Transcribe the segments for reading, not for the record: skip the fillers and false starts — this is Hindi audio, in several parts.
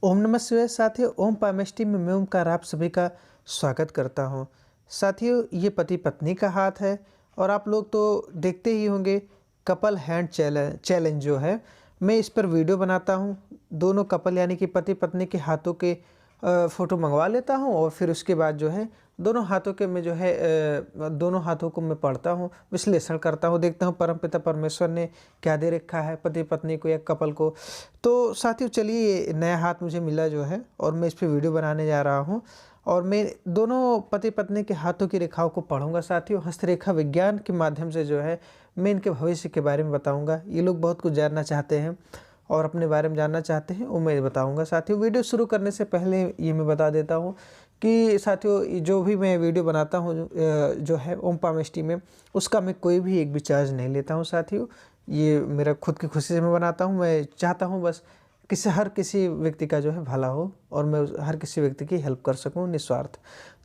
ओम नमः शिवाय साथियों, ओम पामेष्टि में मैं ओमकार आप सभी का स्वागत करता हूं। साथियों, ये पति पत्नी का हाथ है और आप लोग तो देखते ही होंगे कपल हैंड चैलेंज जो है, मैं इस पर वीडियो बनाता हूं। दोनों कपल यानी कि पति पत्नी के हाथों के फ़ोटो मंगवा लेता हूं और फिर उसके बाद जो है दोनों हाथों के मैं जो है दोनों हाथों को मैं पढ़ता हूं, विश्लेषण करता हूं, देखता हूं परमपिता परमेश्वर ने क्या दे रखा है पति पत्नी को या कपल को। तो साथियों चलिए, ये नया हाथ मुझे मिला जो है और मैं इस पे वीडियो बनाने जा रहा हूं और मैं दोनों पति पत्नी के हाथों की रेखाओं को पढ़ूंगा। साथियों, हस्तरेखा विज्ञान के माध्यम से जो है मैं इनके भविष्य के बारे में बताऊंगा। ये लोग बहुत कुछ जानना चाहते हैं और अपने बारे में जानना चाहते हैं, वो मैं बताऊंगा। साथियों, वीडियो शुरू करने से पहले ये मैं बता देता हूँ कि साथियों, जो भी मैं वीडियो बनाता हूँ जो है ओम पामेष्टि में, उसका मैं कोई भी एक भी चार्ज नहीं लेता हूँ। साथियों, ये मेरा खुद की खुशी से मैं बनाता हूँ। मैं चाहता हूँ बस हर किसी व्यक्ति का जो है भला हो और मैं हर किसी व्यक्ति की हेल्प कर सकूँ निस्वार्थ।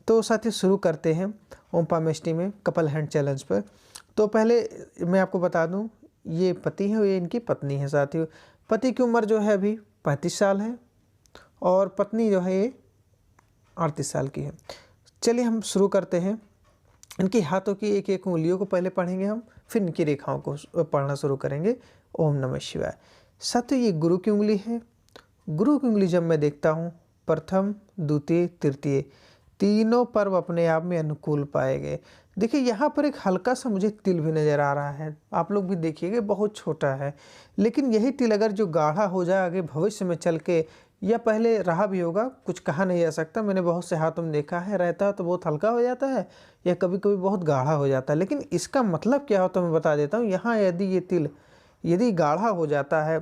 तो साथियों, शुरू करते हैं ओम पामेष्टि में कपल हैंड चैलेंज पर। तो पहले मैं आपको बता दूं, ये पति है और ये इनकी पत्नी है। साथियों, पति की उम्र जो है अभी 35 साल है और पत्नी जो है ये 38 साल की है। चलिए हम शुरू करते हैं। इनके हाथों की एक एक उंगलियों को पहले पढ़ेंगे हम, फिर इनकी रेखाओं को पढ़ना शुरू करेंगे। ओम नमः शिवाय। साथियों, ये गुरु की उंगली है। गुरु की उंगली जब मैं देखता हूँ, प्रथम द्वितीय तृतीय तीनों पर्व अपने आप में अनुकूल पाए गए। देखिए, यहाँ पर एक हल्का सा मुझे तिल भी नज़र आ रहा है, आप लोग भी देखिएगा, बहुत छोटा है। लेकिन यही तिल अगर जो गाढ़ा हो जाए आगे भविष्य में चल के, या पहले रहा भी होगा, कुछ कहा नहीं जा सकता। मैंने बहुत से हाथों में देखा है, रहता तो बहुत हल्का हो जाता है या कभी कभी बहुत गाढ़ा हो जाता है। लेकिन इसका मतलब क्या होता है मैं बता देता हूँ। यहाँ यदि ये तिल यदि गाढ़ा हो जाता है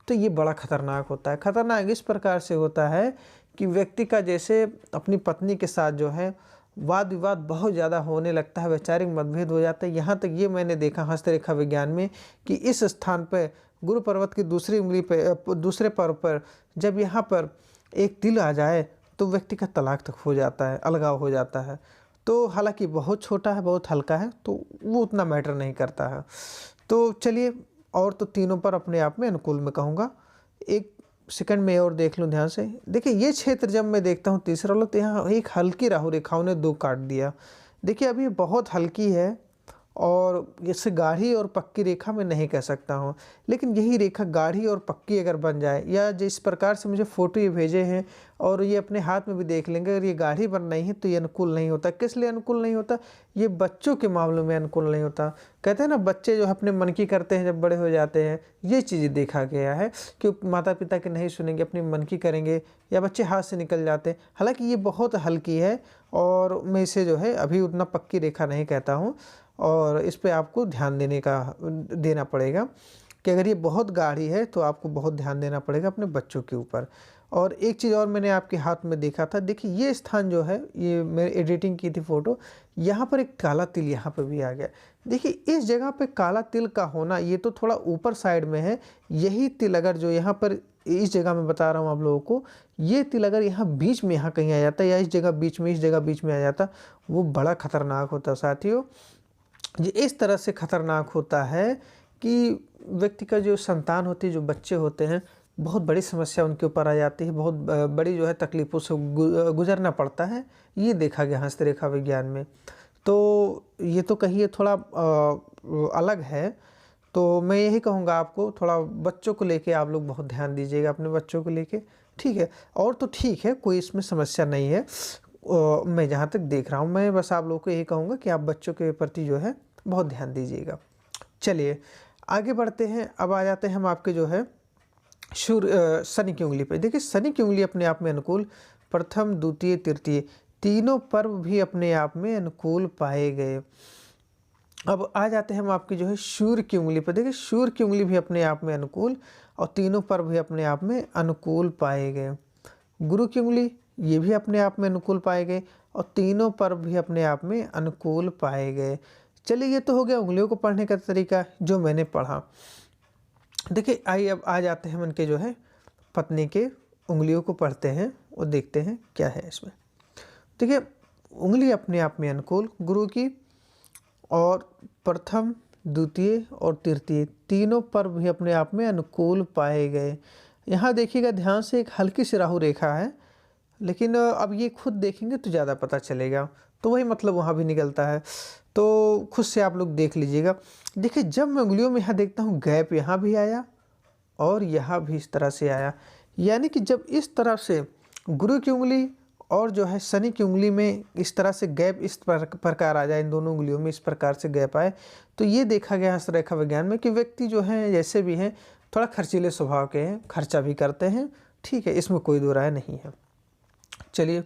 तो ये बड़ा खतरनाक होता है। खतरनाक इस प्रकार से होता है कि व्यक्ति का जैसे अपनी पत्नी के साथ जो है वाद विवाद बहुत ज़्यादा होने लगता है, वैचारिक मतभेद हो जाता है। यहाँ तक ये मैंने देखा हस्तरेखा विज्ञान में कि इस स्थान पर गुरु पर्वत की दूसरी उंगली पर, दूसरे पर्व पर जब यहाँ पर एक तिल आ जाए तो व्यक्ति का तलाक तक हो जाता है, अलगाव हो जाता है। तो हालांकि बहुत छोटा है, बहुत हल्का है, तो वो उतना मैटर नहीं करता है। तो चलिए, और तो तीनों पर अपने आप में अनुकूल मैं कहूँगा। एक सेकंड में और देख लूँ ध्यान से। देखिए, ये क्षेत्र जब मैं देखता हूँ तीसरा वाला, तो यहाँ एक हल्की राहु रेखाओं ने दो काट दिया। देखिए, अभी बहुत हल्की है और इससे गाढ़ी और पक्की रेखा मैं नहीं कह सकता हूँ। लेकिन यही रेखा गाढ़ी और पक्की अगर बन जाए, या जिस प्रकार से मुझे फ़ोटो ये भेजे हैं और ये अपने हाथ में भी देख लेंगे, अगर ये गाढ़ी बन रही है तो ये अनुकूल नहीं होता। किस लिए अनुकूल नहीं होता? ये बच्चों के मामलों में अनुकूल नहीं होता। कहते हैं ना, बच्चे जो अपने मन की करते हैं जब बड़े हो जाते हैं, ये चीज़ देखा गया है कि माता पिता के नहीं सुनेंगे, अपनी मन की करेंगे या बच्चे हाथ से निकल जाते हैं। हालांकि ये बहुत हल्की है और मैं इसे जो है अभी उतना पक्की रेखा नहीं कहता हूँ और इस पे आपको ध्यान देना पड़ेगा कि अगर ये बहुत गाढ़ी है तो आपको बहुत ध्यान देना पड़ेगा अपने बच्चों के ऊपर। और एक चीज़ और मैंने आपके हाथ में देखा था, देखिए ये स्थान जो है, ये मैंने एडिटिंग की थी फ़ोटो, यहाँ पर एक काला तिल यहाँ पर भी आ गया। देखिए, इस जगह पे काला तिल का होना, ये तो थोड़ा ऊपर साइड में है। यही तिल अगर जो यहाँ पर इस जगह में बता रहा हूँ आप लोगों को, ये तिल अगर यहाँ बीच में यहाँ कहीं आ जाता या इस जगह बीच में, इस जगह बीच में आ जाता, वो बड़ा खतरनाक होता। साथियों, ये इस तरह से खतरनाक होता है कि व्यक्ति का जो संतान होती है, जो बच्चे होते हैं, बहुत बड़ी समस्या उनके ऊपर आ जाती है, बहुत बड़ी जो है तकलीफ़ों से गुजरना पड़ता है। ये देखा गया हस्तरेखा विज्ञान में। तो ये तो कहिए थोड़ा अलग है। तो मैं यही कहूँगा आपको, थोड़ा बच्चों को लेके आप लोग बहुत ध्यान दीजिएगा, अपने बच्चों को लेके, ठीक है। और तो ठीक है, कोई इसमें समस्या नहीं है। मैं जहाँ तक देख रहा हूँ, मैं बस आप लोगों को यही कहूँगा कि आप बच्चों के प्रति जो है बहुत ध्यान दीजिएगा। चलिए आगे बढ़ते हैं। अब आ जाते हैं हम आपके जो है शनि की उंगली पे। देखिए, शनि की उंगली अपने आप में अनुकूल, प्रथम द्वितीय तृतीय तीनों पर्व भी अपने आप में अनुकूल पाए गए। अब आ जाते हैं हम आपकी जो है सूर्य की उंगली पर। देखिए, सूर्य की उंगली भी अपने आप में अनुकूल और तीनों पर्व भी अपने आप में अनुकूल पाए गए। गुरु की उंगली, ये भी अपने आप में अनुकूल पाए गए और तीनों पर्व भी अपने आप में अनुकूल पाए गए। चलिए, ये तो हो गया उंगलियों को पढ़ने का तरीका जो मैंने पढ़ा। देखिए, आइए अब आ जाते हैं उनके जो है पत्नी के उंगलियों को पढ़ते हैं और देखते हैं क्या है इसमें। देखिए, उंगली अपने आप में अनुकूल गुरु की, और प्रथम द्वितीय और तृतीय तीनों पर्व भी अपने आप में अनुकूल पाए गए। यहाँ देखिएगा ध्यान से, एक हल्की सी राहु रेखा है, लेकिन अब ये खुद देखेंगे तो ज़्यादा पता चलेगा। तो वही मतलब वहाँ भी निकलता है, तो खुद से आप लोग देख लीजिएगा। देखिए जब मैं उंगलियों में यहाँ देखता हूँ, गैप यहाँ भी आया और यहाँ भी इस तरह से आया, यानी कि जब इस तरह से गुरु की उंगली और जो है शनि की उंगली में इस तरह से गैप इस प्रकार आ जाए, इन दोनों उंगलियों में इस प्रकार से गैप आए, तो ये देखा गया हस्तरेखा विज्ञान में कि व्यक्ति जो हैं जैसे भी हैं थोड़ा खर्चीले स्वभाव के हैं, खर्चा भी करते हैं, ठीक है, इसमें कोई दो राय नहीं है। चलिए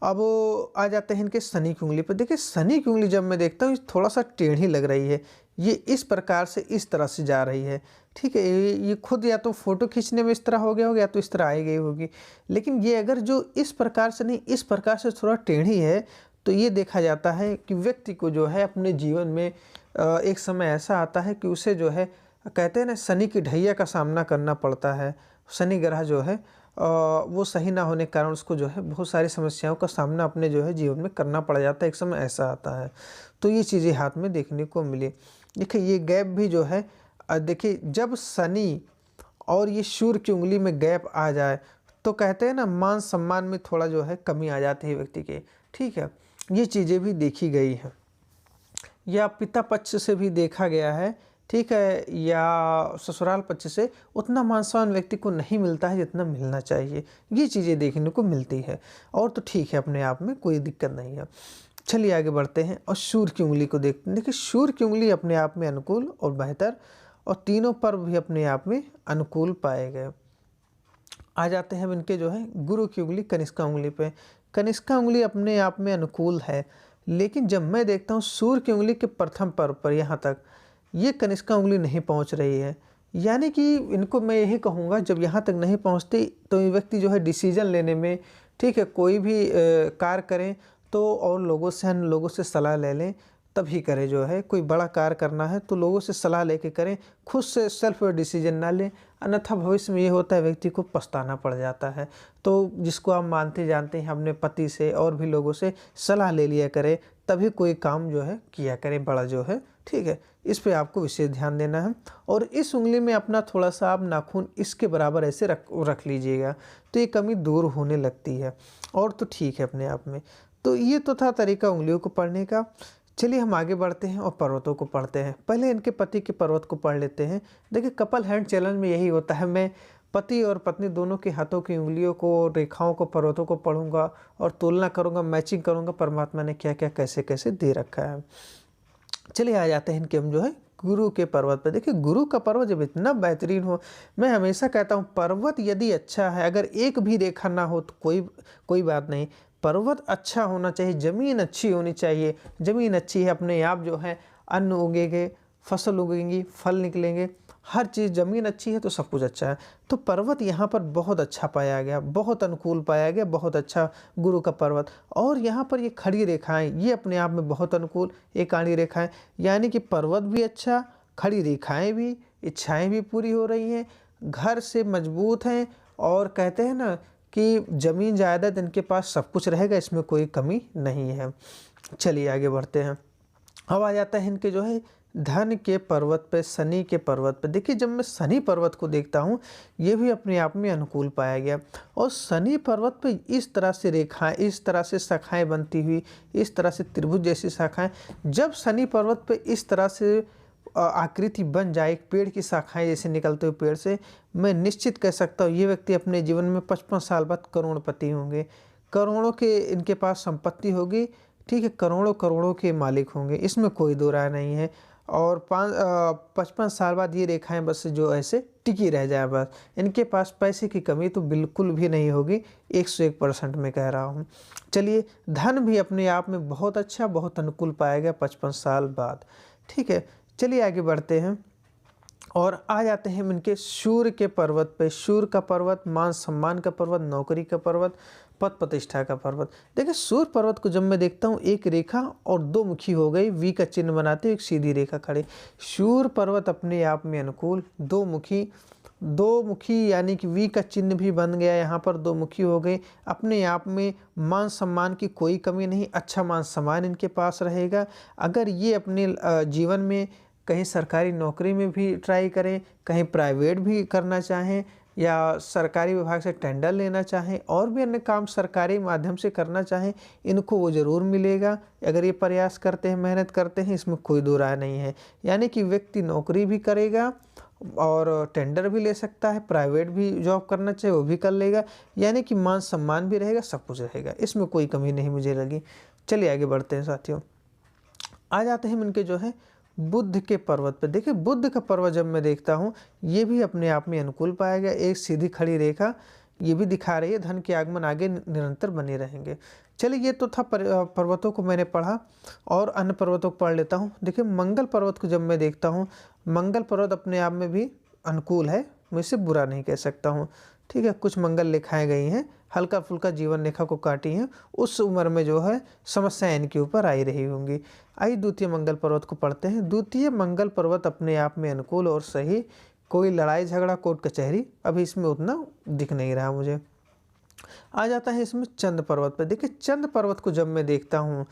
अब आ जाते हैं इनके शनि की उंगली पर। देखिए शनि की उंगली जब मैं देखता हूँ थोड़ा सा टेढ़ी लग रही है, ये इस प्रकार से इस तरह से जा रही है, ठीक है। ये खुद या तो फोटो खींचने में इस तरह हो गया होगा या तो इस तरह आई गई होगी, लेकिन ये अगर जो इस प्रकार से नहीं इस प्रकार से थोड़ा टेढ़ी है, तो ये देखा जाता है कि व्यक्ति को जो है अपने जीवन में एक समय ऐसा आता है कि उसे जो है कहते हैं ना शनि की ढैया का सामना करना पड़ता है। शनि ग्रह जो है वो सही ना होने के कारण उसको जो है बहुत सारी समस्याओं का सामना अपने जो है जीवन में करना पड़ जाता है, एक समय ऐसा आता है। तो ये चीज़ें हाथ में देखने को मिली। देखिए ये गैप भी जो है देखिए जब शनि और ये सूर्य की उंगली में गैप आ जाए तो कहते हैं ना मान सम्मान में थोड़ा जो है कमी आ जाती है व्यक्ति के, ठीक है। ये चीज़ें भी देखी गई हैं, या पिता पक्ष से भी देखा गया है, ठीक है, या ससुराल पक्ष से उतना मान सम्मान व्यक्ति को नहीं मिलता है जितना मिलना चाहिए। ये चीज़ें देखने को मिलती है और तो ठीक है, अपने आप में कोई दिक्कत नहीं है। चलिए आगे बढ़ते हैं और सूर्य की उंगली को देखते हैं। देखिए सूर्य की उंगली अपने आप में अनुकूल और बेहतर, और तीनों पर्व भी अपने आप में अनुकूल पाए गए। आ जाते हैं इनके जो है गुरु की उंगली कनिष्का उंगली पे। कनिष्का उंगली अपने आप में अनुकूल है, लेकिन जब मैं देखता हूँ सूर्य की उंगली के प्रथम पर्व पर यहाँ तक ये कनिष्का उंगली नहीं पहुँच रही है, यानी कि इनको मैं यही कहूँगा जब यहाँ तक नहीं पहुँचती तो ये व्यक्ति जो है डिसीजन लेने में, ठीक है, कोई भी कार्य करें तो और लोगों से सलाह ले लें तभी करें। जो है कोई बड़ा कार्य करना है तो लोगों से सलाह लेके करें, खुद से सेल्फ डिसीजन ना लें, अन्यथा भविष्य में ये होता है व्यक्ति को पछताना पड़ जाता है। तो जिसको आप मानते जानते हैं अपने पति से और भी लोगों से सलाह ले लिया करें, तभी कोई काम जो है किया करें बड़ा जो है, ठीक है। इस पे आपको विशेष ध्यान देना है। और इस उंगली में अपना थोड़ा सा आप नाखून इसके बराबर ऐसे रख लीजिएगा, तो ये कमी दूर होने लगती है और तो ठीक है अपने आप में। तो ये तो था तरीका उंगलियों को पढ़ने का। चलिए हम आगे बढ़ते हैं और पर्वतों को पढ़ते हैं। पहले इनके पति के पर्वत को पढ़ लेते हैं। देखिए कपल हैंड चैलेंज में यही होता है, मैं पति और पत्नी दोनों के हाथों की उंगलियों को, रेखाओं को, पर्वतों को पढ़ूंगा और तुलना करूंगा, मैचिंग करूंगा परमात्मा ने क्या क्या कैसे कैसे दे रखा है। चलिए आ जाते हैं इनके हम जो है गुरु के पर्वत पर। देखिए गुरु का पर्वत जब इतना बेहतरीन हो, मैं हमेशा कहता हूँ पर्वत यदि अच्छा है, अगर एक भी रेखा ना हो तो कोई बात नहीं, पर्वत अच्छा होना चाहिए, ज़मीन अच्छी होनी चाहिए। ज़मीन अच्छी है अपने आप जो है अन्न उगेंगे, फसल उगेंगी, फल निकलेंगे, हर चीज़ ज़मीन अच्छी है तो सब कुछ अच्छा है। तो पर्वत यहाँ पर बहुत अच्छा पाया गया, बहुत अनुकूल पाया गया, बहुत अच्छा गुरु का पर्वत। और यहाँ पर ये खड़ी रेखाएं ये अपने आप में बहुत अनुकूल, एक आड़ी रेखाएं, यानी कि पर्वत भी अच्छा, खड़ी रेखाएं भी, इच्छाएं भी पूरी हो रही हैं, घर से मजबूत हैं, और कहते हैं ना कि ज़मीन जायदाद इनके पास सब कुछ रहेगा, इसमें कोई कमी नहीं है। चलिए आगे बढ़ते हैं। अब आ जाता है इनके जो है धन के पर्वत पे, शनि के पर्वत पे। देखिए जब मैं शनि पर्वत को देखता हूँ ये भी अपने आप में अनुकूल पाया गया, और शनि पर्वत पे इस तरह से रेखाएं, इस तरह से शाखाएं बनती हुई, इस तरह से त्रिभुज जैसी शाखाएं, जब शनि पर्वत पे इस तरह से आकृति बन जाए, एक पेड़ की शाखाएं जैसे निकलते हुए पेड़ से, मैं निश्चित कह सकता हूँ ये व्यक्ति अपने जीवन में 55 साल बाद करोड़पति होंगे, करोड़ों के इनके पास संपत्ति होगी, ठीक है, करोड़ों करोड़ों के मालिक होंगे, इसमें कोई दो राय नहीं है। और 55 साल बाद ये रेखाएं बस जो ऐसे टिकी रह जाए, बस इनके पास पैसे की कमी तो बिल्कुल भी नहीं होगी, 101% में कह रहा हूँ। चलिए धन भी अपने आप में बहुत अच्छा, बहुत अनुकूल पाया गया 55 साल बाद, ठीक है। चलिए आगे बढ़ते हैं और आ जाते हैं इनके सूर्य के पर्वत पे। सूर्य का पर्वत मान सम्मान का पर्वत, नौकरी का पर्वत, पद प्रतिष्ठा का पर्वत। देखिए सूर्य पर्वत को जब मैं देखता हूँ एक रेखा और दो मुखी हो गई, वी का चिन्ह बनाते हुए एक सीधी रेखा खड़े। सूर्य पर्वत अपने आप में अनुकूल, दो मुखी यानी कि वी का चिन्ह भी बन गया, यहाँ पर दो मुखी हो गए, अपने आप में मान सम्मान की कोई कमी नहीं, अच्छा मान सम्मान इनके पास रहेगा। अगर ये अपने जीवन में कहीं सरकारी नौकरी में भी ट्राई करें, कहीं प्राइवेट भी करना चाहें, या सरकारी विभाग से टेंडर लेना चाहें और भी अन्य काम सरकारी माध्यम से करना चाहें, इनको वो ज़रूर मिलेगा अगर ये प्रयास करते हैं, मेहनत करते हैं, इसमें कोई दो राय नहीं है। यानी कि व्यक्ति नौकरी भी करेगा और टेंडर भी ले सकता है, प्राइवेट भी जॉब करना चाहे वो भी कर लेगा, यानी कि मान सम्मान भी रहेगा, सब कुछ रहेगा, इसमें कोई कमी नहीं मुझे लगी। चलिए आगे बढ़ते हैं साथियों। आ जाते हैं इनके जो है बुध के पर्वत पे। देखिए बुध का पर्वत जब मैं देखता हूँ, ये भी अपने आप में अनुकूल पाया गया। एक सीधी खड़ी रेखा ये भी दिखा रही है धन के आगमन आगे निरंतर बने रहेंगे। चलिए ये तो था पर्वतों को मैंने पढ़ा, और अन्य पर्वतों को पढ़ लेता हूँ। देखिए मंगल पर्वत को जब मैं देखता हूँ, मंगल पर्वत अपने आप में भी अनुकूल है, मैं इसे बुरा नहीं कह सकता हूँ। ठीक है, कुछ मंगल लिखाए गई हैं, हल्का फुल्का जीवन रेखा को काटी हैं, उस उम्र में जो है समस्याएं इनके ऊपर आई रही होंगी। आइए द्वितीय मंगल पर्वत को पढ़ते हैं। द्वितीय मंगल पर्वत अपने आप में अनुकूल और सही, कोई लड़ाई झगड़ा कोर्ट कचहरी अभी इसमें उतना दिख नहीं रहा मुझे। आ जाता है इसमें चंद्र पर्वत पर। देखिए चंद्र पर्वत को जब मैं देखता हूँ,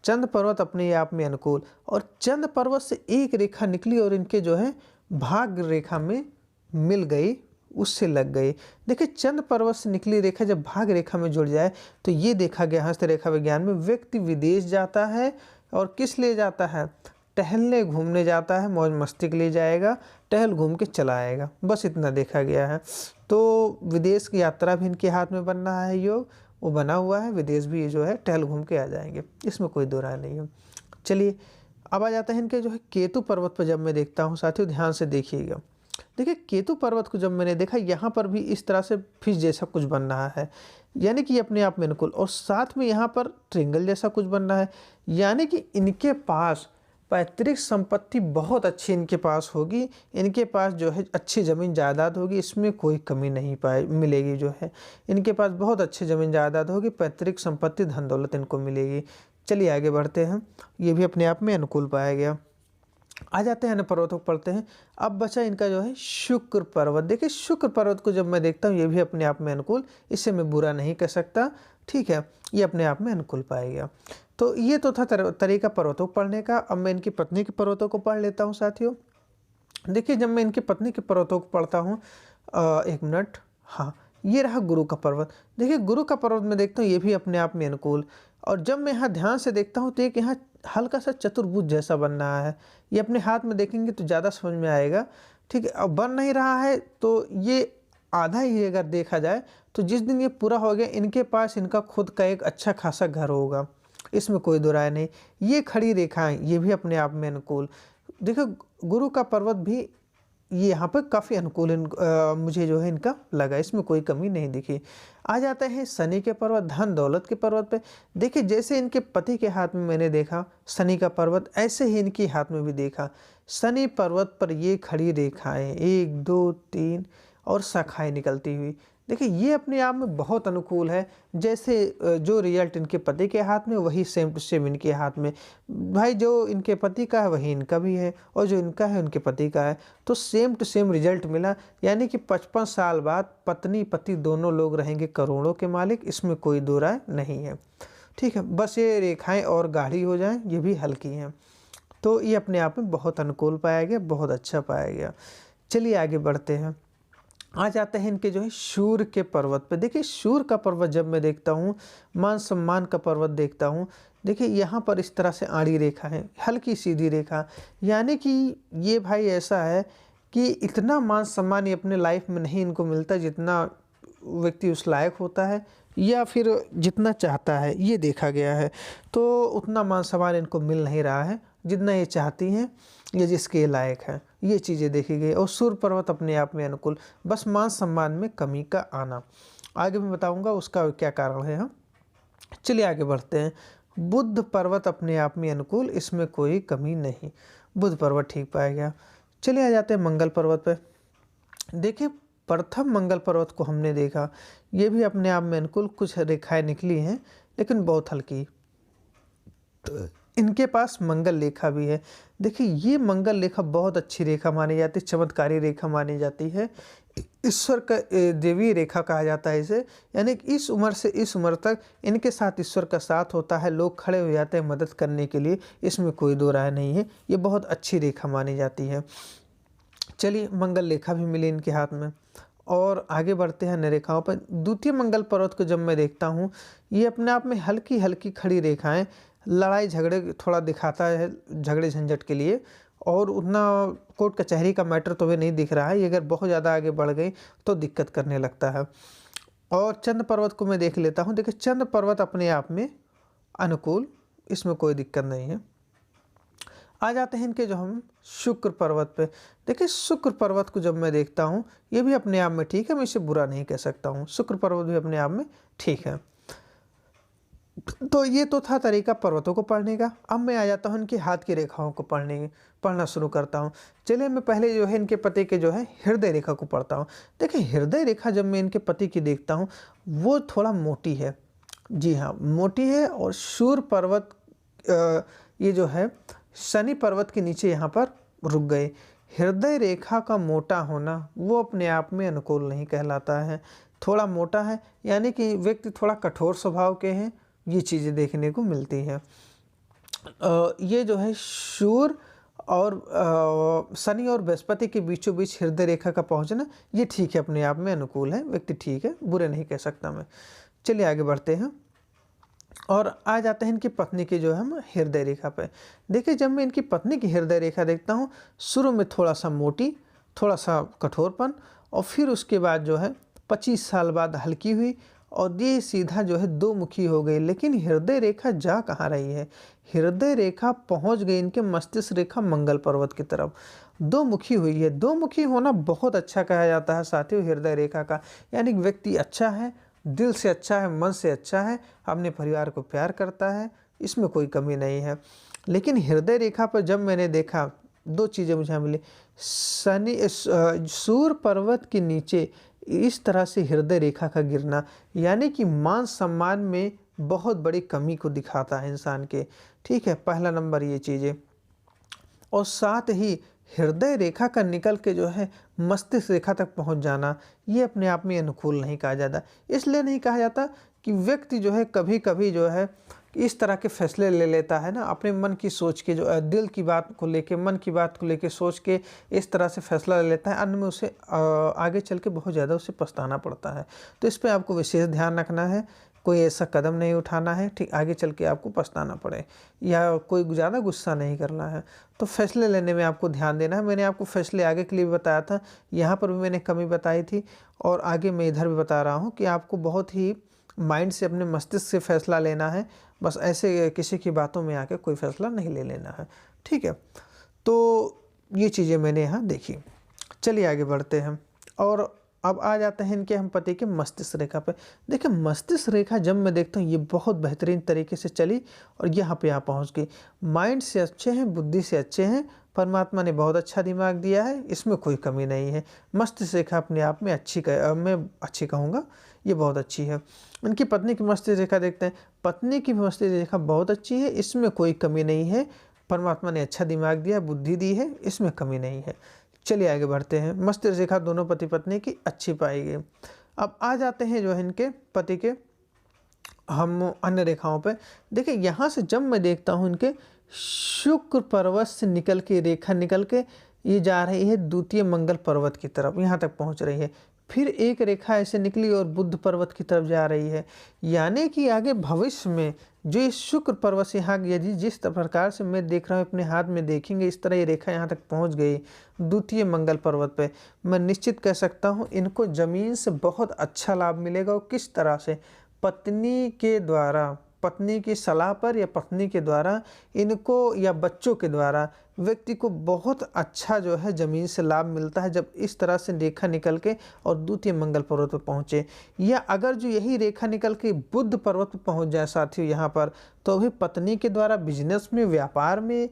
चंद्र पर्वत अपने आप में अनुकूल, और चंद्र पर्वत से एक रेखा निकली और इनके जो है भाग्य रेखा में मिल गई, उससे लग गई। देखिए चंद्र पर्वत से निकली रेखा जब भाग्य रेखा में जुड़ जाए तो ये देखा गया हस्तरेखा विज्ञान में, व्यक्ति विदेश जाता है और किस लिए जाता है, टहलने घूमने जाता है, मौज मस्ती के लिए जाएगा, टहल घूम के चला आएगा, बस इतना देखा गया है। तो विदेश की यात्रा भी इनके हाथ में बन रहा है, योग वो बना हुआ है, विदेश भी जो है टहल घूम के आ जाएंगे, इसमें कोई दो राय नहीं है। चलिए अब आ जाता है इनके जो है केतु पर्वत पर। जब मैं देखता हूँ साथियों, ध्यान से देखिएगा। देखिए केतु पर्वत को जब मैंने देखा, यहाँ पर भी इस तरह से फिश जैसा कुछ बन रहा है, यानी कि अपने आप में अनुकूल, और साथ में यहाँ पर ट्रिंगल जैसा कुछ बन रहा है, यानी कि इनके पास पैतृक संपत्ति बहुत अच्छी इनके पास होगी, इनके पास जो है अच्छी ज़मीन जायदाद होगी, इसमें कोई कमी नहीं पाए मिलेगी। जो है इनके पास बहुत अच्छी ज़मीन जायदाद होगी, पैतृक संपत्ति धन दौलत इनको मिलेगी। चलिए आगे बढ़ते हैं, ये भी अपने आप में अनुकूल पाया गया। आ जाते हैं अन्य पर्वतों को पढ़ते हैं। अब बचा इनका जो है शुक्र पर्वत। देखिए शुक्र पर्वत को जब मैं देखता हूँ, ये भी अपने आप में अनुकूल, इसे मैं बुरा नहीं कह सकता। ठीक है, ये अपने आप में अनुकूल पाया गया। तो ये तो था तरीका पर्वतों को पढ़ने का। अब मैं इनकी पत्नी के पर्वतों को पढ़ लेता हूँ साथियों। देखिए जब मैं इनकी पत्नी के पर्वतों को पढ़ता हूँ, एक मिनट, हाँ ये रहा गुरु का पर्वत। देखिए गुरु का पर्वत में देखता हूँ, ये भी अपने आप में अनुकूल, और जब मैं यहाँ ध्यान से देखता हूँ तो एक यहाँ हल्का सा चतुर्भुज जैसा बन रहा है, ये अपने हाथ में देखेंगे तो ज़्यादा समझ में आएगा। ठीक है, अब बन नहीं रहा है तो ये आधा ही अगर देखा जाए तो जिस दिन ये पूरा हो गया, इनके पास इनका खुद का एक अच्छा खासा घर होगा, इसमें कोई दो राय नहीं। ये खड़ी रेखाएं ये भी अपने आप में अनुकूल। देखो गुरु का पर्वत भी ये यहाँ पर काफ़ी अनुकूल मुझे जो है इनका लगा, इसमें कोई कमी नहीं दिखी। आ जाते हैं शनि के पर्वत, धन दौलत के पर्वत पे। देखिए जैसे इनके पति के हाथ में मैंने देखा शनि का पर्वत, ऐसे ही इनके हाथ में भी देखा। शनि पर्वत पर ये खड़ी रेखाएं 1 2 3 और शाखाएं निकलती हुई, देखिए ये अपने आप में बहुत अनुकूल है। जैसे जो रिजल्ट इनके पति के हाथ में, वही सेम टू सेम इनके हाथ में। भाई जो इनके पति का है वही इनका भी है, और जो इनका है उनके पति का है, तो सेम टू सेम रिजल्ट मिला। यानी कि 55 साल बाद पत्नी पति दोनों लोग रहेंगे करोड़ों के मालिक, इसमें कोई दो राय नहीं है। ठीक है, बस ये रेखाएँ और गाढ़ी हो जाएँ, ये भी हल्की हैं। तो ये अपने आप में बहुत अनुकूल पाया गया, बहुत अच्छा पाया गया। चलिए आगे बढ़ते हैं। आ जाते हैं इनके जो है सूर्य के पर्वत पे। देखिए सूर्य का पर्वत जब मैं देखता हूँ, मान सम्मान का पर्वत देखता हूँ, देखिए यहाँ पर इस तरह से आड़ी रेखा है, हल्की सीधी रेखा, यानी कि ये भाई ऐसा है कि इतना मान सम्मान ये अपने लाइफ में नहीं इनको मिलता जितना व्यक्ति उस लायक होता है या फिर जितना चाहता है, ये देखा गया है। तो उतना मान सम्मान इनको मिल नहीं रहा है जितना ये चाहती हैं या जिसके ये लायक है, ये चीज़ें देखी गई। और सूर्य पर्वत अपने आप में अनुकूल, बस मान सम्मान में कमी का आना, आगे मैं बताऊंगा उसका क्या कारण है। हम चलिए आगे बढ़ते हैं। बुध पर्वत अपने आप में अनुकूल, इसमें कोई कमी नहीं, बुध पर्वत ठीक पाया गया। चलिए आ जाते हैं मंगल पर्वत पे। देखिए प्रथम मंगल पर्वत को हमने देखा, ये भी अपने आप में अनुकूल, कुछ रेखाएं निकली हैं लेकिन बहुत हल्की। इनके पास मंगल रेखा भी है। देखिए ये मंगल रेखा बहुत अच्छी रेखा मानी जाती है, चमत्कारी रेखा मानी जाती है, ईश्वर का देवी रेखा कहा जाता है इसे। यानी कि इस उम्र से इस उम्र तक इनके साथ ईश्वर का साथ होता है, लोग खड़े हो जाते हैं मदद करने के लिए, इसमें कोई दो राय नहीं है, ये बहुत अच्छी रेखा मानी जाती है। चलिए मंगल रेखा भी मिली इनके हाथ में। और आगे बढ़ते हैं अन्य रेखाओं पर। द्वितीय मंगल पर्वत को जब मैं देखता हूँ, ये अपने आप में हल्की हल्की खड़ी रेखाएं लड़ाई झगड़े थोड़ा दिखाता है, झगड़े झंझट के लिए, और उतना कोर्ट कचहरी का मैटर तो भी नहीं दिख रहा है। ये अगर बहुत ज़्यादा आगे बढ़ गई तो दिक्कत करने लगता है। और चंद्र पर्वत को मैं देख लेता हूँ। देखिए चंद्र पर्वत अपने आप में अनुकूल, इसमें कोई दिक्कत नहीं है। आ जाते हैं इनके जो हम शुक्र पर्वत पे। देखिए शुक्र पर्वत को जब मैं देखता हूँ, ये भी अपने आप में ठीक है, मैं इसे बुरा नहीं कह सकता हूँ। शुक्र पर्वत भी अपने आप में ठीक है। तो ये तो था तरीका पर्वतों को पढ़ने का। अब मैं आ जाता हूँ इनके हाथ की रेखाओं को पढ़ना शुरू करता हूँ। चलिए मैं पहले जो है इनके पति के जो है हृदय रेखा को पढ़ता हूँ। देखिए हृदय रेखा जब मैं इनके पति की देखता हूँ, वो थोड़ा मोटी है। जी हाँ, मोटी है। और सूर्य पर्वत ये जो है शनि पर्वत के नीचे यहाँ पर रुक गए। हृदय रेखा का मोटा होना वो अपने आप में अनुकूल नहीं कहलाता है। थोड़ा मोटा है यानी कि व्यक्ति थोड़ा कठोर स्वभाव के हैं, ये चीज़ें देखने को मिलती हैं। ये जो है सूर्य और शनि और बृहस्पति के बीचों बीच हृदय रेखा का पहुंचना, ये ठीक है, अपने आप में अनुकूल है, व्यक्ति ठीक है, बुरे नहीं कह सकता मैं। चलिए आगे बढ़ते हैं और आ जाते हैं इनकी पत्नी की जो है हम हृदय रेखा पे। देखिए जब मैं इनकी पत्नी की हृदय रेखा देखता हूँ, शुरू में थोड़ा सा मोटी, थोड़ा सा कठोरपन, और फिर उसके बाद जो है 25 साल बाद हल्की हुई, और ये सीधा जो है दो मुखी हो गई। लेकिन हृदय रेखा जा कहाँ रही है? हृदय रेखा पहुँच गई इनके मस्तिष्क रेखा मंगल पर्वत की तरफ, दो मुखी हुई है। दो मुखी होना बहुत अच्छा कहा जाता है साथियों हृदय रेखा का, यानी व्यक्ति अच्छा है, दिल से अच्छा है, मन से अच्छा है, अपने परिवार को प्यार करता है, इसमें कोई कमी नहीं है। लेकिन हृदय रेखा पर जब मैंने देखा, दो चीज़ें मुझे मिली। सूर्य पर्वत के नीचे इस तरह से हृदय रेखा का गिरना, यानी कि मान सम्मान में बहुत बड़ी कमी को दिखाता है इंसान के। ठीक है, पहला नंबर ये चीज़ें। और साथ ही हृदय रेखा का निकल के जो है मस्तिष्क रेखा तक पहुंच जाना, ये अपने आप में अनुकूल नहीं कहा जाता। इसलिए नहीं कहा जाता कि व्यक्ति जो है कभी कभी जो है इस तरह के फैसले ले लेता है ना, अपने मन की सोच के, जो दिल की बात को लेके, मन की बात को लेके सोच के इस तरह से फैसला ले लेता है, अंत में उसे आगे चल के बहुत ज़्यादा उसे पछताना पड़ता है। तो इस पर आपको विशेष ध्यान रखना है, कोई ऐसा कदम नहीं उठाना है ठीक आगे चल के आपको पछताना पड़े, या कोई ज़्यादा गुस्सा नहीं करना है। तो फैसले लेने में आपको ध्यान देना है। मैंने आपको फैसले आगे के लिए भी बताया था, यहाँ पर भी मैंने कमी बताई थी, और आगे मैं इधर भी बता रहा हूँ कि आपको बहुत ही माइंड से, अपने मस्तिष्क से फैसला लेना है। बस ऐसे किसी की बातों में आके कोई फैसला नहीं ले लेना है। ठीक है, तो ये चीज़ें मैंने यहाँ देखी। चलिए आगे बढ़ते हैं और अब आ जाते हैं इनके हम पति के मस्तिष्क रेखा पे। देखिए मस्तिष्क रेखा जब मैं देखता हूँ, ये बहुत बेहतरीन तरीके से चली और यहाँ पे पहुँच गई। माइंड से अच्छे हैं, बुद्धि से अच्छे हैं, परमात्मा ने बहुत अच्छा दिमाग दिया है, इसमें कोई कमी नहीं है। मस्तिष्क रेखा अपने आप में मैं अच्छी कहूँगा, ये बहुत अच्छी है। इनकी पत्नी की मस्तिष्क रेखा देखते हैं, पत्नी की मस्तिष्क रेखा बहुत अच्छी है, इसमें कोई कमी नहीं है। परमात्मा ने अच्छा दिमाग दिया, बुद्धि दी है, इसमें कमी नहीं है। चलिए आगे बढ़ते हैं। मस्तिष्क रेखा दोनों पति पत्नी की अच्छी पाई गई। अब आ जाते हैं जो है इनके पति के हम अन्य रेखाओं पे। देखिए यहाँ से जब मैं देखता हूँ, इनके शुक्र पर्वत से निकल के रेखा निकल के ये जा रही है द्वितीय मंगल पर्वत की तरफ, यहाँ तक पहुँच रही है। फिर एक रेखा ऐसे निकली और बुध पर्वत की तरफ जा रही है, यानी कि आगे भविष्य में जो ये शुक्र पर्वत से यहाँ, यदि जिस प्रकार से मैं देख रहा हूँ अपने हाथ में देखेंगे, इस तरह ये रेखा यहाँ तक पहुँच गई द्वितीय मंगल पर्वत पे, मैं निश्चित कह सकता हूँ इनको ज़मीन से बहुत अच्छा लाभ मिलेगा। और किस तरह से? पत्नी के द्वारा, पत्नी की सलाह पर या पत्नी के द्वारा इनको, या बच्चों के द्वारा व्यक्ति को बहुत अच्छा जो है ज़मीन से लाभ मिलता है, जब इस तरह से रेखा निकल के और द्वितीय मंगल पर्वत पर पहुँचे। या अगर जो यही रेखा निकल के बुध पर्वत पर पहुँच जाए साथियों यहाँ पर, तो भी पत्नी के द्वारा बिजनेस में, व्यापार में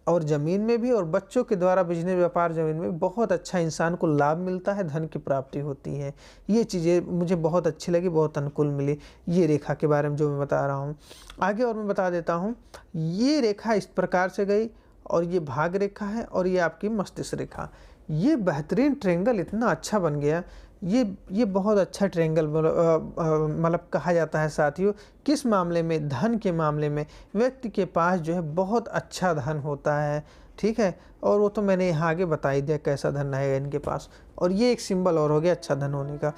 और ज़मीन में भी, और बच्चों के द्वारा बिजनेस, व्यापार, ज़मीन में बहुत अच्छा इंसान को लाभ मिलता है, धन की प्राप्ति होती है। ये चीज़ें मुझे बहुत अच्छी लगी, बहुत अनुकूल मिली ये रेखा के बारे में जो मैं बता रहा हूँ। आगे और मैं बता देता हूँ, ये रेखा इस प्रकार से गई और ये भाग रेखा है और ये आपकी मस्तिष्क रेखा। ये बेहतरीन ट्रायंगल इतना अच्छा बन गया, ये बहुत अच्छा ट्रायंगल मतलब कहा जाता है साथियों। किस मामले में? धन के मामले में। व्यक्ति के पास जो है बहुत अच्छा धन होता है, ठीक है। और वो तो मैंने यहाँ आगे बता ही दिया कैसा धन आएगा इनके पास। और ये एक सिंबल और हो गया अच्छा धन होने का।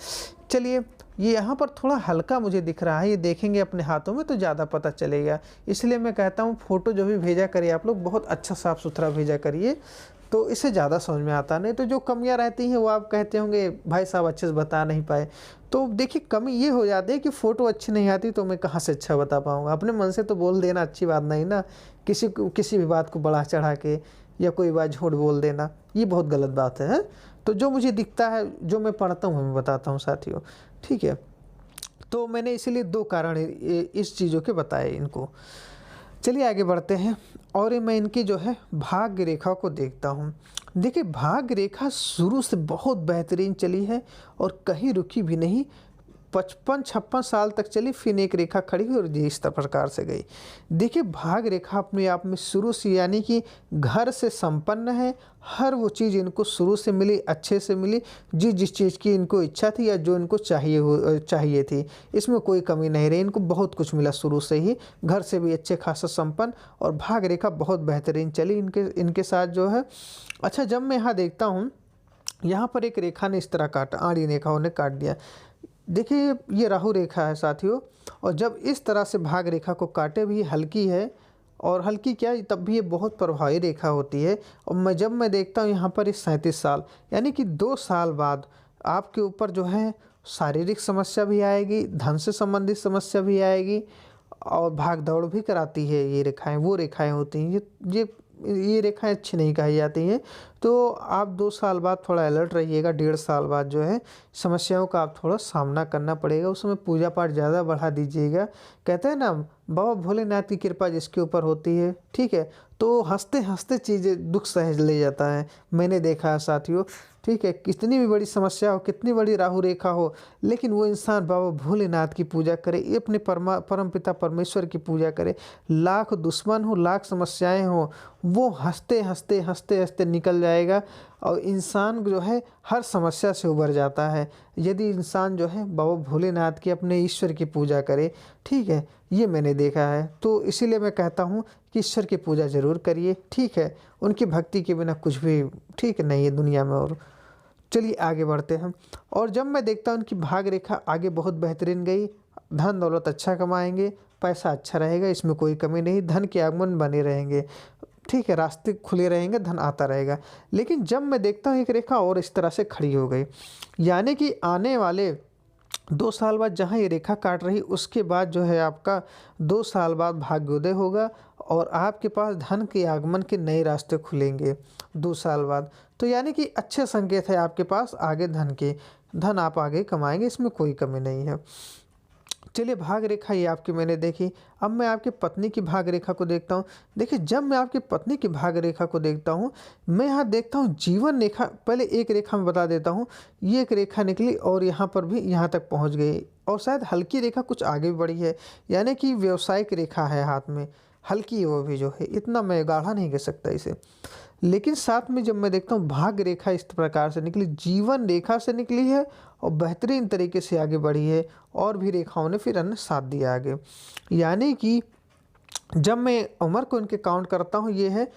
चलिए, ये यहाँ पर थोड़ा हल्का मुझे दिख रहा है, ये देखेंगे अपने हाथों में तो ज़्यादा पता चलेगा। इसलिए मैं कहता हूँ फ़ोटो जो भी भेजा करिए आप लोग बहुत अच्छा साफ़ सुथरा भेजा करिए, तो इससे ज़्यादा समझ में आता। नहीं तो जो कमियां रहती हैं वो आप कहते होंगे भाई साहब अच्छे से बता नहीं पाए। तो देखिए कमी ये हो जाती है कि फ़ोटो अच्छी नहीं आती तो मैं कहाँ से अच्छा बता पाऊँगा। अपने मन से तो बोल देना अच्छी बात नहीं ना, किसी भी बात को बढ़ा चढ़ा के या कोई बात झूठ बोल देना, ये बहुत गलत बात है। तो जो मुझे दिखता है, जो मैं पढ़ता हूँ मैं बताता हूँ साथियों, ठीक है। तो मैंने इसीलिए 2 कारण इस चीज़ों के बताए इनको। चलिए आगे बढ़ते हैं। और ये मैं इनकी जो है भाग्य रेखा को देखता हूँ। देखिए भाग्य रेखा शुरू से बहुत बेहतरीन चली है और कहीं रुकी भी नहीं। 55-56 साल तक चली, फिर एक रेखा खड़ी हुई और ये इस प्रकार से गई। देखिए भाग्य रेखा अपने आप में शुरू से यानी कि घर से संपन्न है। हर वो चीज़ इनको शुरू से मिली, अच्छे से मिली, जिस चीज़ की इनको इच्छा थी या जो इनको चाहिए थी, इसमें कोई कमी नहीं रही। इनको बहुत कुछ मिला शुरू से ही, घर से भी अच्छे खासा संपन्न, और भाग्य रेखा बहुत बेहतरीन चली इनके साथ जो है। अच्छा, जब मैं यहाँ देखता हूँ, यहाँ पर एक रेखा ने इस तरह काटा, आड़ी रेखा ने काट दिया। देखिए ये राहु रेखा है साथियों, और जब इस तरह से भाग रेखा को काटे भी, हल्की है, और हल्की क्या तब भी ये बहुत प्रभावी रेखा होती है। और जब मैं देखता हूँ यहाँ पर इस 37 साल यानी कि 2 साल बाद आपके ऊपर जो है शारीरिक समस्या भी आएगी, धन से संबंधित समस्या भी आएगी, और भाग दौड़ भी कराती है। ये रेखाएं वो रेखाएं होती हैं, ये रेखाएं अच्छी नहीं कही जाती हैं। तो आप 2 साल बाद थोड़ा अलर्ट रहिएगा। 1.5 साल बाद जो है समस्याओं का आप थोड़ा सामना करना पड़ेगा। उस समय पूजा पाठ ज़्यादा बढ़ा दीजिएगा। कहते हैं ना, बाबा भोलेनाथ की कृपा जिसके ऊपर होती है, ठीक है, तो हंसते हंसते चीज़ें दुख सहज ले जाता है। मैंने देखा है साथियों, ठीक है, कितनी भी बड़ी समस्या हो, कितनी बड़ी राहु रेखा हो, लेकिन वो इंसान बाबा भोलेनाथ की पूजा करे, ये अपने परम पिता परमेश्वर की पूजा करे, लाख दुश्मन हो, लाख समस्याएं हो, वो हंसते हंसते हंसते हंसते निकल जाएगा, और इंसान जो है हर समस्या से उबर जाता है यदि इंसान जो है बाबा भोलेनाथ की, अपने ईश्वर की पूजा करे, ठीक है। ये मैंने देखा है, तो इसीलिए मैं कहता हूँ कि ईश्वर की पूजा ज़रूर करिए, ठीक है। उनकी भक्ति के बिना कुछ भी ठीक नहीं है दुनिया में। और चलिए आगे बढ़ते हैं। और जब मैं देखता हूँ उनकी भाग रेखा आगे बहुत बेहतरीन गई, धन दौलत अच्छा कमाएंगे, पैसा अच्छा रहेगा, इसमें कोई कमी नहीं, धन के आगमन बने रहेंगे, ठीक है, रास्ते खुले रहेंगे, धन आता रहेगा। लेकिन जब मैं देखता हूँ एक रेखा और इस तरह से खड़ी हो गई, यानी कि आने वाले 2 साल बाद जहाँ ये रेखा काट रही, उसके बाद जो है आपका 2 साल बाद भाग्योदय होगा, और आपके पास धन के आगमन के नए रास्ते खुलेंगे 2 साल बाद। तो यानी कि अच्छे संकेत है आपके पास आगे धन के, धन आप आगे कमाएंगे, इसमें कोई कमी नहीं है। चलिए भाग रेखा ये आपकी मैंने देखी। अब मैं आपकी पत्नी की भाग रेखा को देखता हूँ। देखिए जब मैं आपकी पत्नी की भाग रेखा को देखता हूँ, मैं यहाँ देखता हूँ जीवन रेखा। पहले एक रेखा में बता देता हूँ, ये एक रेखा निकली और यहाँ पर भी यहाँ तक पहुँच गई, और शायद हल्की रेखा कुछ आगे भी बढ़ी है, यानी कि व्यवसायिक रेखा है हाथ में, हल्की है वो भी जो है, इतना मैं गाढ़ा नहीं कह सकता इसे। लेकिन साथ में जब मैं देखता हूँ भाग्य रेखा इस प्रकार से निकली, जीवन रेखा से निकली है और बेहतरीन तरीके से आगे बढ़ी है, और भी रेखाओं ने फिर अन्य साथ दिया आगे। यानी कि जब मैं उम्र को इनके काउंट करता हूँ, ये है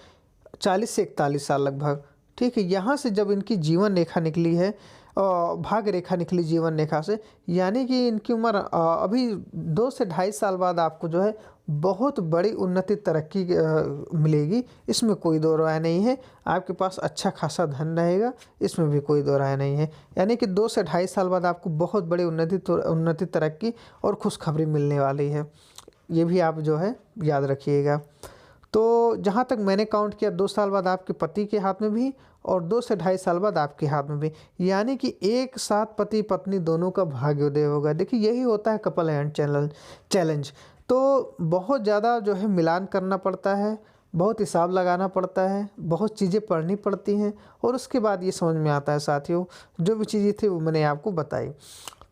40 से 41 साल लगभग, ठीक है। यहाँ से जब इनकी जीवन रेखा निकली है, भाग्य रेखा निकली जीवन रेखा से, यानी कि इनकी उम्र अभी 2 से 2.5 साल बाद आपको जो है बहुत बड़ी उन्नति तरक्की मिलेगी, इसमें कोई दो राय नहीं है। आपके पास अच्छा खासा धन रहेगा, इसमें भी कोई दो राय नहीं है। यानी कि 2 से 2.5 साल बाद आपको बहुत बड़ी उन्नति तरक्की और खुशखबरी मिलने वाली है, ये भी आप जो है याद रखिएगा। तो जहाँ तक मैंने काउंट किया, 2 साल बाद आपके पति के हाथ में भी, और 2 से 2.5 साल बाद आपके हाथ में भी, यानी कि एक साथ पति पत्नी दोनों का भाग्योदय होगा। देखिए यही होता है कपल हैंड चैलेंज। तो बहुत ज़्यादा जो है मिलान करना पड़ता है, बहुत हिसाब लगाना पड़ता है, बहुत चीज़ें पढ़नी पड़ती हैं, और उसके बाद ये समझ में आता है साथियों। जो भी चीज़ें थी वो मैंने आपको बताई।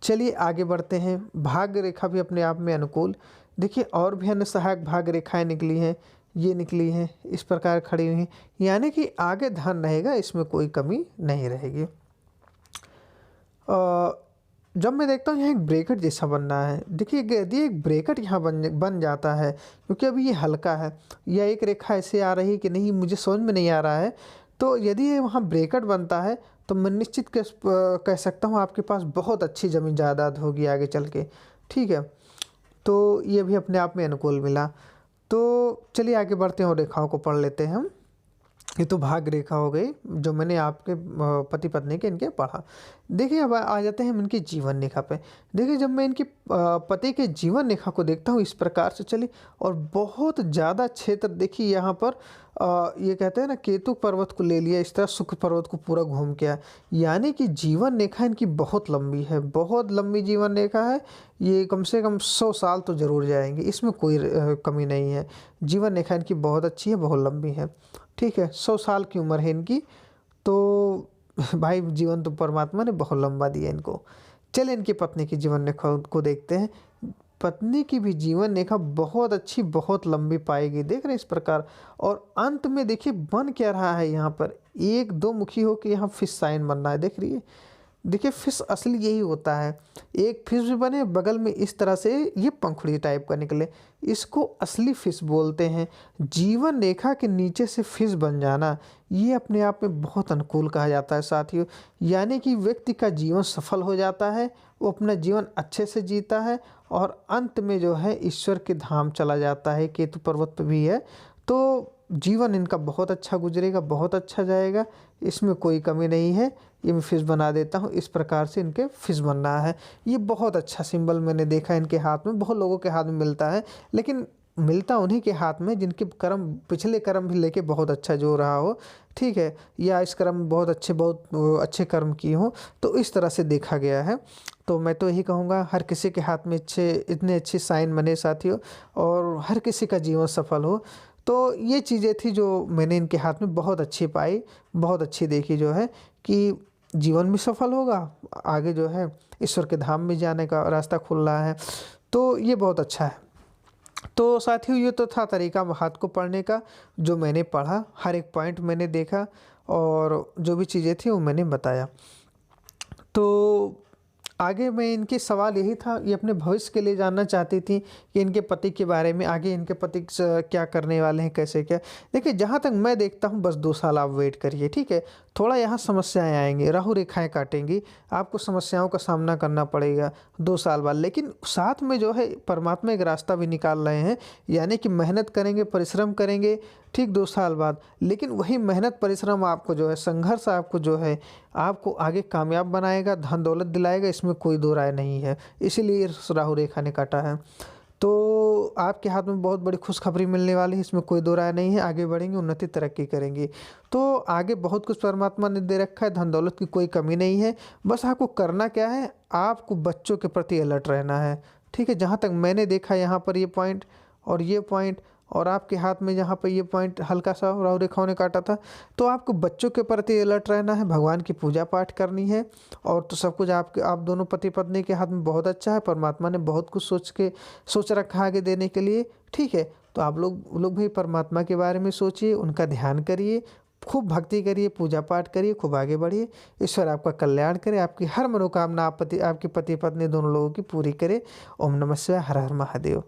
चलिए आगे बढ़ते हैं। भाग्य रेखा भी अपने आप में अनुकूल। देखिए और भी अन्य सहायक भाग्य रेखाएँ निकली हैं, ये निकली हैं, इस प्रकार खड़ी हुई हैं, यानी कि आगे धन रहेगा, इसमें कोई कमी नहीं रहेगी। जब मैं देखता हूँ यहाँ एक ब्रैकेट जैसा बन रहा है, देखिए यदि एक ब्रैकेट यहाँ बन जाता है, क्योंकि अभी ये हल्का है या एक रेखा ऐसे आ रही है कि नहीं मुझे समझ में नहीं आ रहा है, तो यदि ये वहाँ ब्रैकेट बनता है तो मैं निश्चित कह सकता हूँ आपके पास बहुत अच्छी ज़मीन जायदाद होगी आगे चल के। ठीक है, तो ये भी अपने आप में अनुकूल मिला। तो चलिए आगे बढ़ते हैं और रेखाओं को पढ़ लेते हैं हम। ये तो भाग रेखा हो गई जो मैंने आपके पति पत्नी के इनके पढ़ा। देखिए अब आ जाते हैं हम इनकी जीवन रेखा पे। देखिए जब मैं इनकी पति के जीवन रेखा को देखता हूँ इस प्रकार से चली, और बहुत ज़्यादा क्षेत्र देखिए यहाँ पर ये कहते हैं ना केतु पर्वत को ले लिया, इस तरह शुक्र पर्वत को पूरा घूम के आया, यानी कि जीवन रेखा इनकी बहुत लंबी है, बहुत लंबी जीवन रेखा है। ये कम से कम 100 साल तो ज़रूर जाएंगे, इसमें कोई कमी नहीं है। जीवन रेखा इनकी बहुत अच्छी है, बहुत लंबी है। ठीक है, 100 साल की उम्र है इनकी, तो भाई जीवन तो परमात्मा ने बहुत लंबा दिया इनको। चलिए इनकी पत्नी की जीवन रेखा को देखते हैं। पत्नी की भी जीवन रेखा बहुत अच्छी, बहुत लंबी पाएगी, देख रहे हैं इस प्रकार। और अंत में देखिए बन क्या रहा है यहाँ पर, एक दो मुखी हो के यहाँ फिश साइन बन रहा है, देख रही है। देखिए फिश असली यही होता है, एक फिश भी बने बगल में इस तरह से ये पंखुड़ी टाइप का निकले, इसको असली फिश बोलते हैं। जीवन रेखा के नीचे से फिश बन जाना ये अपने आप में बहुत अनुकूल कहा जाता है साथियों। यानी कि व्यक्ति का जीवन सफल हो जाता है, वो अपना जीवन अच्छे से जीता है और अंत में जो है ईश्वर के धाम चला जाता है। केतु पर्वत पर भी है, तो जीवन इनका बहुत अच्छा गुजरेगा, बहुत अच्छा जाएगा, इसमें कोई कमी नहीं है। ये मैं फिश बना देता हूँ, इस प्रकार से इनके फिश बन रहा है। ये बहुत अच्छा सिंबल मैंने देखा इनके हाथ में, बहुत लोगों के हाथ में मिलता है, लेकिन मिलता उन्हीं के हाथ में जिनके कर्म, पिछले कर्म भी लेके बहुत अच्छा जो रहा हो। ठीक है, या इस कर्म में बहुत अच्छे कर्म किए हों, तो इस तरह से देखा गया है। तो मैं तो यही कहूँगा हर किसी के हाथ में इतने अच्छे साइन बने साथियों, और हर किसी का जीवन सफल हो। तो ये चीज़ें थी जो मैंने इनके हाथ में बहुत अच्छी पाई, बहुत अच्छी देखी, जो है कि जीवन भी सफल होगा, आगे जो है ईश्वर के धाम में जाने का रास्ता खुल रहा है, तो ये बहुत अच्छा है। तो साथियों ये तो था तरीका हाथ को पढ़ने का, जो मैंने पढ़ा, हर एक पॉइंट मैंने देखा और जो भी चीज़ें थी वो मैंने बताया। तो आगे मैं इनके सवाल यही था, ये अपने भविष्य के लिए जानना चाहती थी कि इनके पति के बारे में, आगे इनके पति क्या करने वाले हैं, कैसे क्या। देखिए जहाँ तक मैं देखता हूँ बस 2 साल आप वेट करिए। ठीक है, थोड़ा यहाँ समस्याएं आएंगी, राहु रेखाएं काटेंगी, आपको समस्याओं का सामना करना पड़ेगा 2 साल बाद, लेकिन साथ में जो है परमात्मा एक रास्ता भी निकाल रहे हैं। यानी कि मेहनत करेंगे, परिश्रम करेंगे, ठीक 2 साल बाद, लेकिन वही मेहनत परिश्रम आपको जो है, संघर्ष आपको जो है, आपको आगे कामयाब बनाएगा, धन दौलत दिलाएगा, इसमें कोई दो राय नहीं है। इसीलिए राहु रेखा ने काटा है। तो आपके हाथ में बहुत बड़ी खुशखबरी मिलने वाली है, इसमें कोई दो राय नहीं है। आगे बढ़ेंगे, उन्नति तरक्की करेंगे, तो आगे बहुत कुछ परमात्मा ने दे रखा है, धन दौलत की कोई कमी नहीं है। बस आपको करना क्या है, आपको बच्चों के प्रति अलर्ट रहना है। ठीक है, जहाँ तक मैंने देखा यहाँ पर ये पॉइंट और ये पॉइंट, और आपके हाथ में जहाँ पर ये पॉइंट हल्का सा राहु रेखाओं ने काटा था, तो आपको बच्चों के प्रति अलर्ट रहना है, भगवान की पूजा पाठ करनी है, और तो सब कुछ आप दोनों पति पत्नी के हाथ में बहुत अच्छा है। परमात्मा ने बहुत कुछ सोच रखा है आगे देने के लिए। ठीक है, तो आप लोग भी परमात्मा के बारे में सोचिए, उनका ध्यान करिए, खूब भक्ति करिए, पूजा पाठ करिए, खूब आगे बढ़िए। ईश्वर आपका कल्याण करे, आपकी हर मनोकामना आपके पति पत्नी दोनों लोगों की पूरी करे। ओम नमः शिवाय, हर हर महादेव।